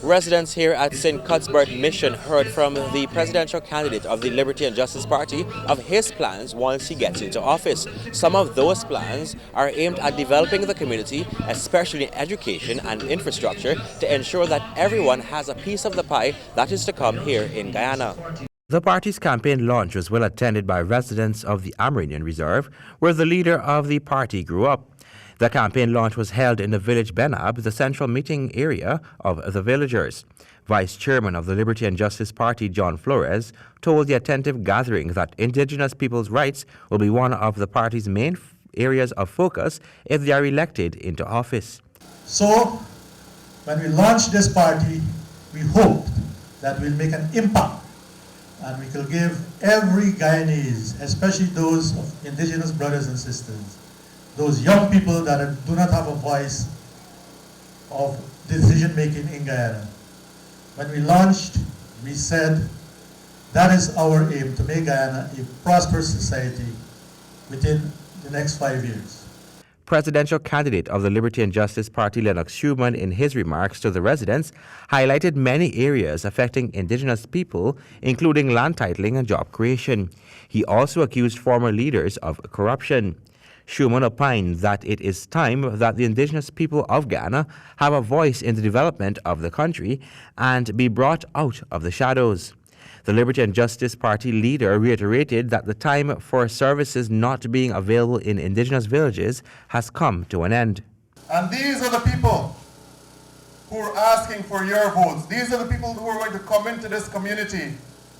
Residents here at St. Cuthbert's Mission heard from the presidential candidate of the Liberty and Justice Party of his plans once he gets into office. Some of those plans are aimed at developing the community, especially in education and infrastructure, to ensure that everyone has a piece of the pie that is to come here in Guyana. The party's campaign launch was well attended by residents of the Amerindian Reserve, where the leader of the party grew up. The campaign launch was held in the village Benab, the central meeting area of the villagers. Vice Chairman of the Liberty and Justice Party, John Flores, told the attentive gathering that indigenous people's rights will be one of the party's main areas of focus if they are elected into office. So, when we launched this party, we hoped that we'll make an impact and we will give every Guyanese, especially those of indigenous brothers and sisters, those young people that do not have a voice of decision making in Guyana. When we launched, we said that is our aim, to make Guyana a prosperous society within the next 5 years. Presidential candidate of the Liberty and Justice Party, Lennox Schumann, in his remarks to the residents, highlighted many areas affecting indigenous people, including land titling and job creation. He also accused former leaders of corruption. Schumann opined that it is time that the indigenous people of Guyana have a voice in the development of the country and be brought out of the shadows. The Liberty and Justice Party leader reiterated that the time for services not being available in indigenous villages has come to an end. And these are the people who are asking for your votes. These are the people who are going to come into this community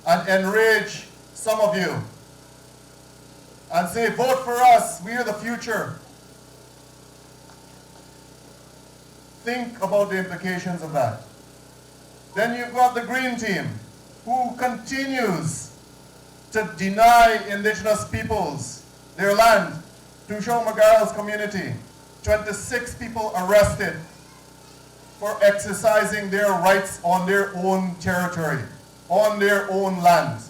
and enrage some of you and say, vote for us, we are the future. Think about the implications of that. Then you've got the Green Team, who continues to deny indigenous peoples their land. Tusho Magaral's community, 26 people arrested for exercising their rights on their own territory, on their own land.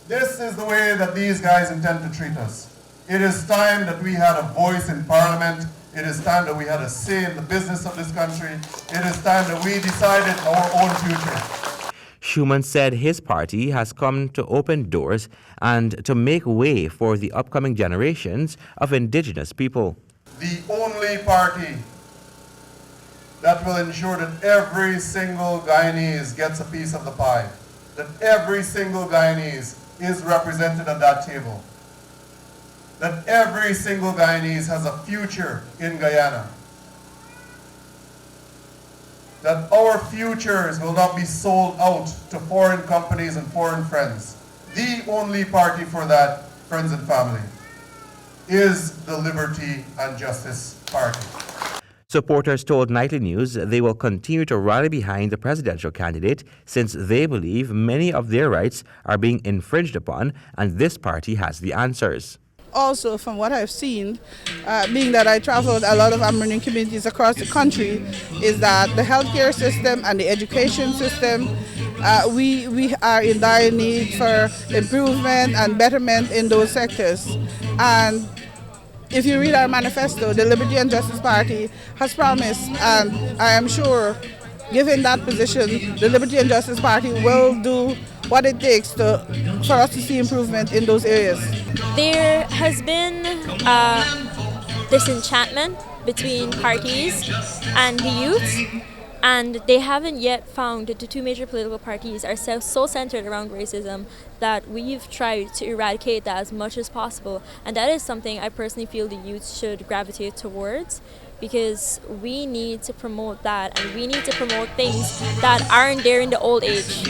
This is the way that these guys intend to treat us. It is time that we had a voice in Parliament. It is time that we had a say in the business of this country. It is time that we decided our own future. Schumann said his party has come to open doors and to make way for the upcoming generations of indigenous people. The only party that will ensure that every single Guyanese gets a piece of the pie, that every single Guyanese is represented at that table, that every single Guyanese has a future in Guyana, that our futures will not be sold out to foreign companies and foreign friends. The only party for that, friends and family, is the Liberty and Justice Party. Supporters told Nightly News they will continue to rally behind the presidential candidate since they believe many of their rights are being infringed upon and this party has the answers. Also, from what I've seen, being that I traveled a lot of Amerindian communities across the country, is that the healthcare system and the education system, we are in dire need for improvement and betterment in those sectors. And if you read our manifesto, the Liberty and Justice Party has promised, and I am sure, given that position, the Liberty and Justice Party will do what it takes for us to see improvement in those areas. There has been disenchantment between parties and the youth, and they haven't yet found that the two major political parties are so centered around racism that we've tried to eradicate that as much as possible. And that is something I personally feel the youth should gravitate towards, because we need to promote that, and we need to promote things that aren't there in the old age.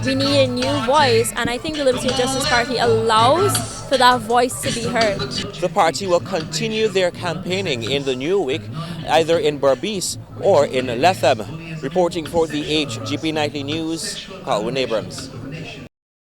We need a new voice, and I think the Liberty and Justice Party allows for that voice to be heard. The party will continue their campaigning in the new week, either in Berbice or in Lethem. Reporting for the HGP Nightly News, Colwyn Abrams.